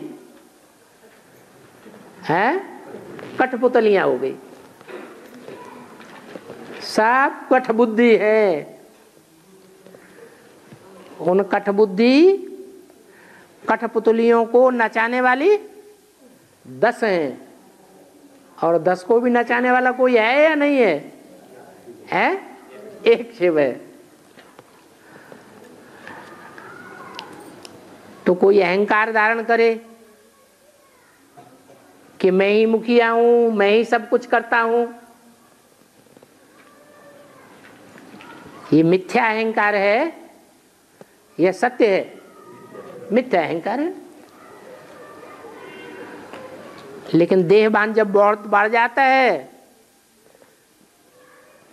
कठपुतलियां हो गई। सब कठबुद्धि है। उन कठपुतलियों को नचाने वाली 10 हैं। और 10 को भी नचाने वाला कोई है या नहीं है? एक शिव है। तो कोई अहंकार धारण करे कि मैं ही मुखिया हूं, मैं ही सब कुछ करता हूं, ये मिथ्या अहंकार है, यह सत्य है? मिथ्या अहंकार है। लेकिन देहबान जब बहुत बढ़ जाता है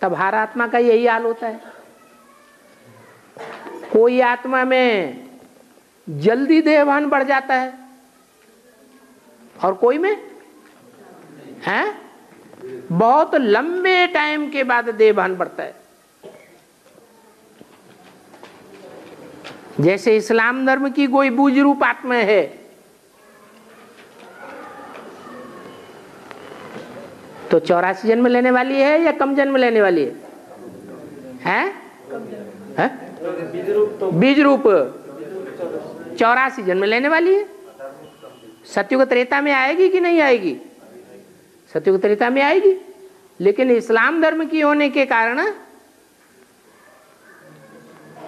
तब हर आत्मा का यही हाल होता है। कोई आत्मा में जल्दी देहभान बढ़ जाता है और कोई में है बहुत लंबे टाइम के बाद देह भान पड़ता है। जैसे इस्लाम धर्म की कोई बूझ रूप आत्मा है, तो 84 जन्म लेने वाली है या कम जन्म लेने वाली है? बीज रूप 84 जन्म लेने वाली है। सत्युग त्रेता में आएगी कि नहीं आएगी? सत्युग त्रेता में आएगी, लेकिन इस्लाम धर्म की होने के कारण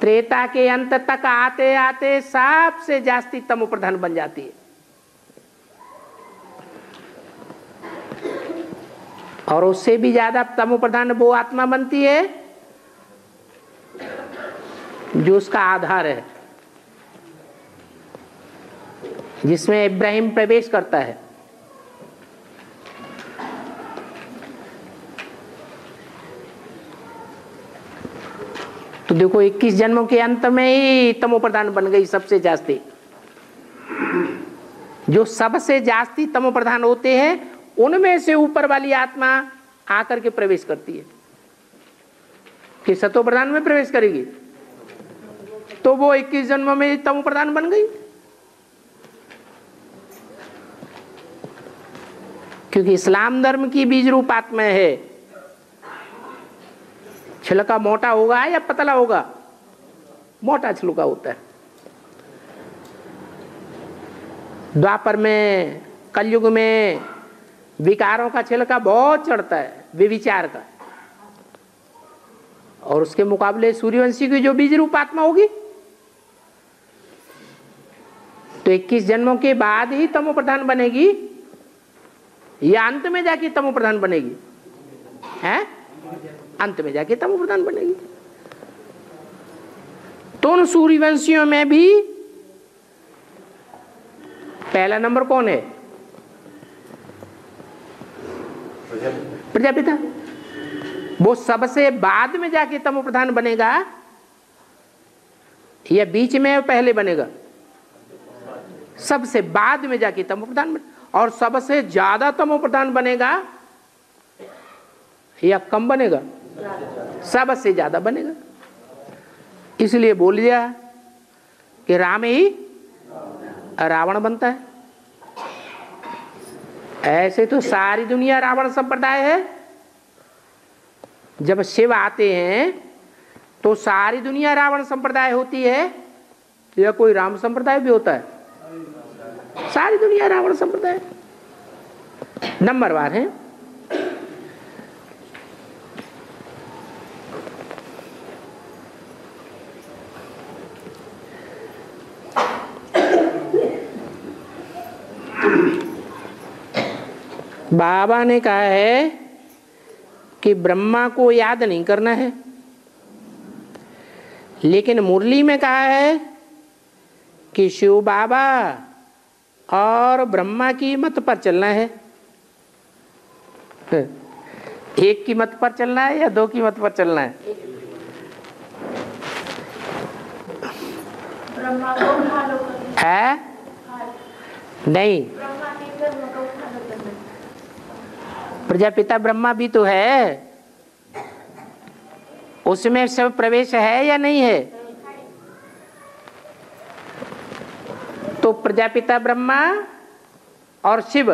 त्रेता के अंत तक आते आते सबसे जास्ती तमो प्रधान बन जाती है। और उससे भी ज्यादा तमो प्रधान वो आत्मा बनती है जो उसका आधार है, जिसमें इब्राहिम प्रवेश करता है। तो देखो 21 जन्मों के अंत में ही तमो प्रधान बन गई सबसे जास्ती। जो सबसे जास्ती तमो प्रधान होते हैं उनमें से ऊपर वाली आत्मा आकर के प्रवेश करती है कि सतो प्रधान में प्रवेश करेगी, तो वो 21 जन्मों में तमो प्रधान बन गई। क्योंकि इस्लाम धर्म की बीज रूप आत्मा है। छिलका मोटा होगा या पतला होगा? मोटा छिलका होता है। द्वापर में, कलयुग में विकारों का छिलका बहुत चढ़ता है, व्यभिचार का। और उसके मुकाबले सूर्यवंशी की जो बीज रूप आत्मा होगी, तो 21 जन्मों के बाद ही तमो प्रधान बनेगी या अंत में जाके तमो प्रधान बनेगी? है अंत में जाके तमो प्रधान बनेगी। तो उन सूर्यवंशियों में भी पहला नंबर कौन है? प्रजापिता। वो सबसे बाद में जाके तमो प्रधान बनेगा या बीच में पहले बनेगा? सबसे बाद में जाके तमो प्रधान बनेगा। और सबसे ज्यादा तमो प्रधान बनेगा या कम बनेगा? सबसे ज्यादा बनेगा। इसलिए बोल दिया कि राम ही रावण बनता है। ऐसे तो सारी दुनिया रावण संप्रदाय है। जब शिव आते हैं तो सारी दुनिया रावण संप्रदाय होती है या कोई राम संप्रदाय भी होता है? सारी दुनिया रावण संप्रदाय। नंबरवार है। बाबा ने कहा है कि ब्रह्मा को याद नहीं करना है, लेकिन मुरली में कहा है कि शिव बाबा और ब्रह्मा की मत पर चलना है। एक की मत पर चलना है या दो की मत पर चलना है? ब्रह्मा को फॉलो करना है नहीं, ब्रह्मा के कर्म को फॉलो करना। प्रजापिता ब्रह्मा भी तो है, उसमें सब प्रवेश है या नहीं है? तो प्रजापिता ब्रह्मा और शिव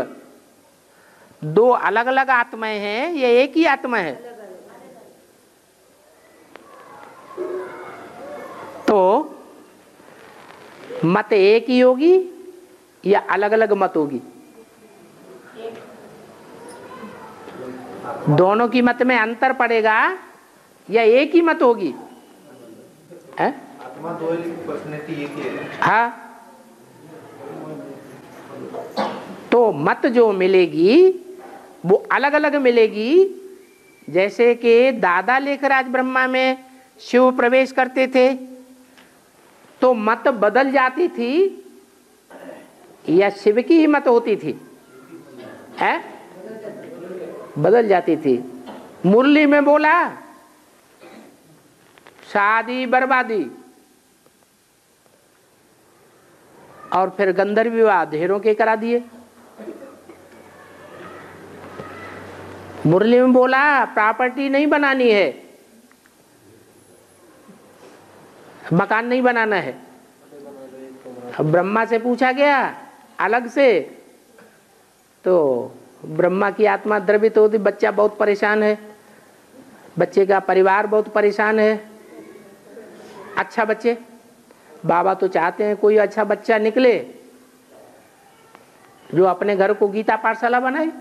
दो अलग अलग आत्माएं हैं या एक ही आत्मा है? तो मत एक ही होगी या अलग अलग मत होगी? दोनों की मत में अंतर पड़ेगा या एक ही मत होगी? आत्मा दो पर्सनैलिटी एक ही है। हाँ, तो मत जो मिलेगी वो अलग अलग मिलेगी। जैसे कि दादा लेखराज ब्रह्मा में शिव प्रवेश करते थे तो मत बदल जाती थी या शिव की ही मत होती थी? है बदल जाती थी। मुरली में बोला शादी बर्बादी और फिर गंधर्व विवाह ढेरों के करा दिए। मुरली में बोला प्रॉपर्टी नहीं बनानी है, मकान नहीं बनाना है। अब ब्रह्मा से पूछा गया अलग से, तो ब्रह्मा की आत्मा द्रवित होती, बच्चा बहुत परेशान है, बच्चे का परिवार बहुत परेशान है। अच्छा बच्चे, बाबा तो चाहते हैं कोई अच्छा बच्चा निकले जो अपने घर को गीता पाठशाला बनाए,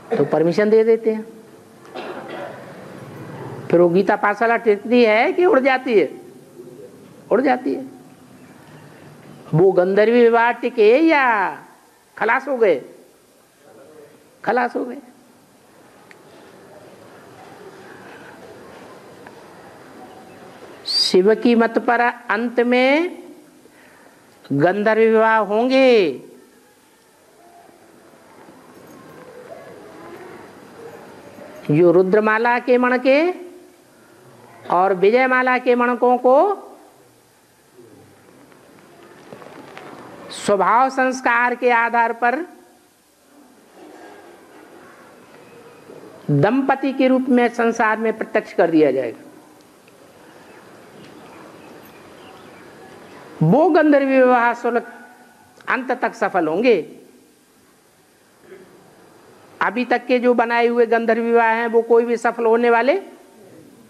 तो परमिशन दे देते हैं। फिर वो गीता पाठशाला टिकती है कि उड़ जाती है? उड़ जाती है। वो गंधर्व विवाह टिके या खलास हो गए? खलास हो गए। शिव की मत पर अंत में गंधर्व विवाह होंगे। जो रुद्रमाला के मणके और विजयमाला के मणकों को स्वभाव संस्कार के आधार पर दंपति के रूप में संसार में प्रत्यक्ष कर दिया जाएगा, वो गंधर्व विवाह अंत तक सफल होंगे। अभी तक के जो बनाए हुए गंधर्व विवाह हैं वो कोई भी सफल होने वाले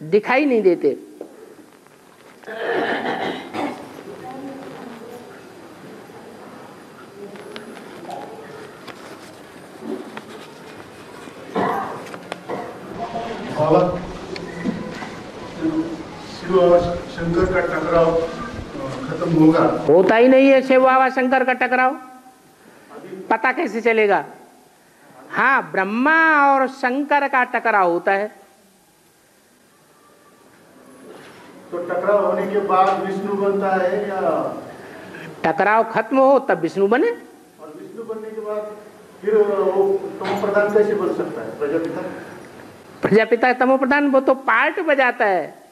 दिखाई नहीं देते। शिव और शंकर का टकराव खत्म होगा? होता ही नहीं है शिव बाबा शंकर का टकराव, पता कैसे चलेगा? हाँ, ब्रह्मा और शंकर का टकराव होता है। तो टकराव होने के बाद विष्णु बनता है या टकराव खत्म हो तब विष्णु बने? और विष्णु बनने के बाद फिर वो तमो प्रधान कैसे बन सकता है? प्रजापिता? प्रजापिता तमो प्रधान वो तो पार्ट बजाता है।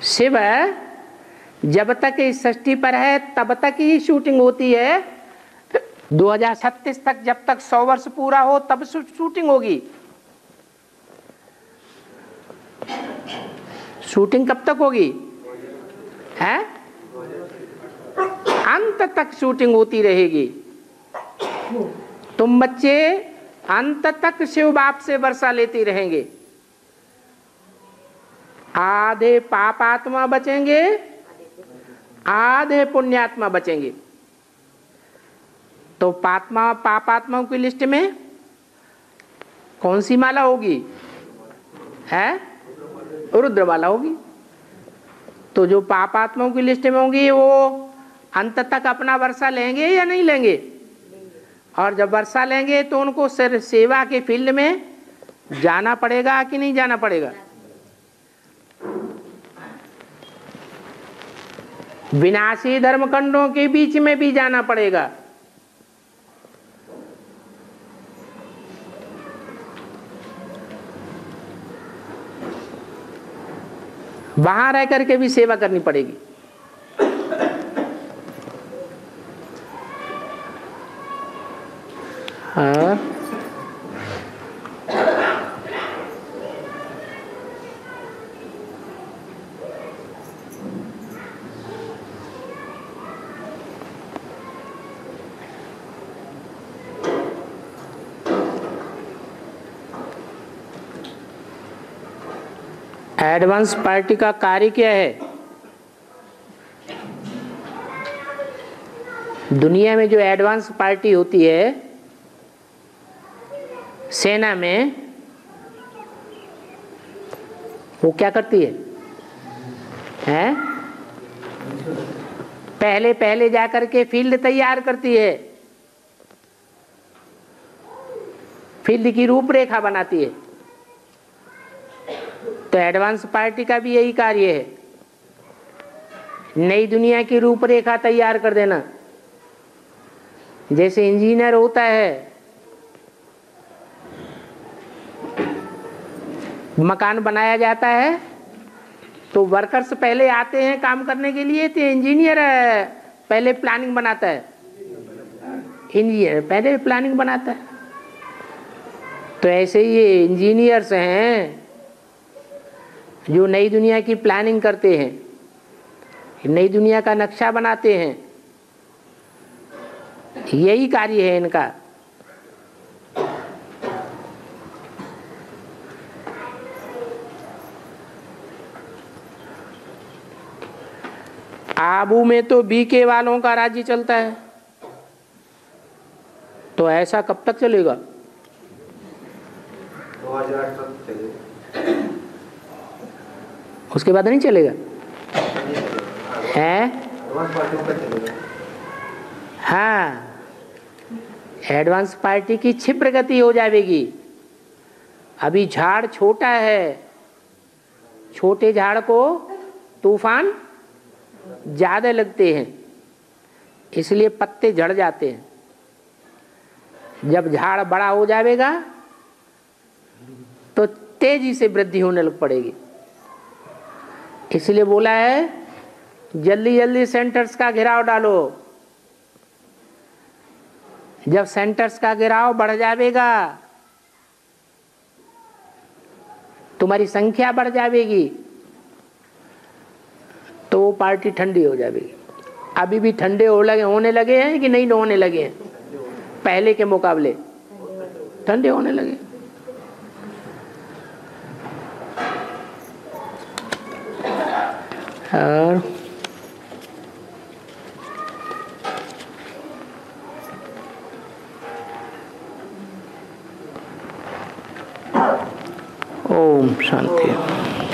शिव जब तक इस सृष्टि पर है तब तक ही शूटिंग होती है। 2037 तक, जब तक 100 वर्ष पूरा हो तब शूटिंग होगी। शूटिंग कब तक होगी? है अंत तक शूटिंग होती रहेगी। तुम बच्चे अंत तक शिव बाप से वर्षा लेते रहेंगे। आधे पापात्मा बचेंगे, आधे पुण्यात्मा बचेंगे। तो पापात्माओं की लिस्ट में कौन सी माला होगी? है रुद्रमाला होगी। तो जो पापात्माओं की लिस्ट में होंगी वो अंत तक अपना वर्षा लेंगे या नहीं लेंगे? और जब वर्षा लेंगे तो उनको सिर्फ सेवा के फील्ड में जाना पड़ेगा कि नहीं जाना पड़ेगा? विनाशी धर्मखंडों के बीच में भी जाना पड़ेगा। वहां रह करके भी सेवा करनी पड़ेगी। हाँ, एडवांस पार्टी का कार्य क्या है? दुनिया में जो एडवांस पार्टी होती है सेना में, वो क्या करती है? हैं? पहले पहले जाकर के फील्ड तैयार करती है, फील्ड की रूपरेखा बनाती है। तो एडवांस पार्टी का भी यही कार्य है, नई दुनिया की रूपरेखा तैयार कर देना। जैसे इंजीनियर होता है, मकान बनाया जाता है तो वर्कर्स पहले आते हैं काम करने के लिए, तो इंजीनियर पहले प्लानिंग बनाता है। इंजीनियर पहले प्लानिंग बनाता है। तो ऐसे ही ये इंजीनियर्स हैं जो नई दुनिया की प्लानिंग करते हैं, नई दुनिया का नक्शा बनाते हैं, यही कार्य है इनका। आबू में तो बीके वालों का राज्य चलता है, तो ऐसा कब तक चलेगा? 2008 तक चलेगा। उसके बाद नहीं चलेगा है? एडवांस पार्टियों का चलेगा। हाँ, एडवांस पार्टी की क्षिप्र गति हो जाएगी। अभी झाड़ छोटा है, छोटे झाड़ को तूफान ज्यादा लगते हैं, इसलिए पत्ते झड़ जाते हैं। जब झाड़ बड़ा हो जाएगा तो तेजी से वृद्धि होने लग पड़ेगी। इसलिए बोला है जल्दी जल्दी सेंटर्स का घेराव डालो। जब सेंटर्स का घेराव बढ़ जाएगा, तुम्हारी संख्या बढ़ जाएगी, तो वो पार्टी ठंडी हो जाएगी। अभी भी ठंडे होने लगे हैं कि नहीं होने लगे हैं? पहले के मुकाबले ठंडे होने लगे। और ओम शांति।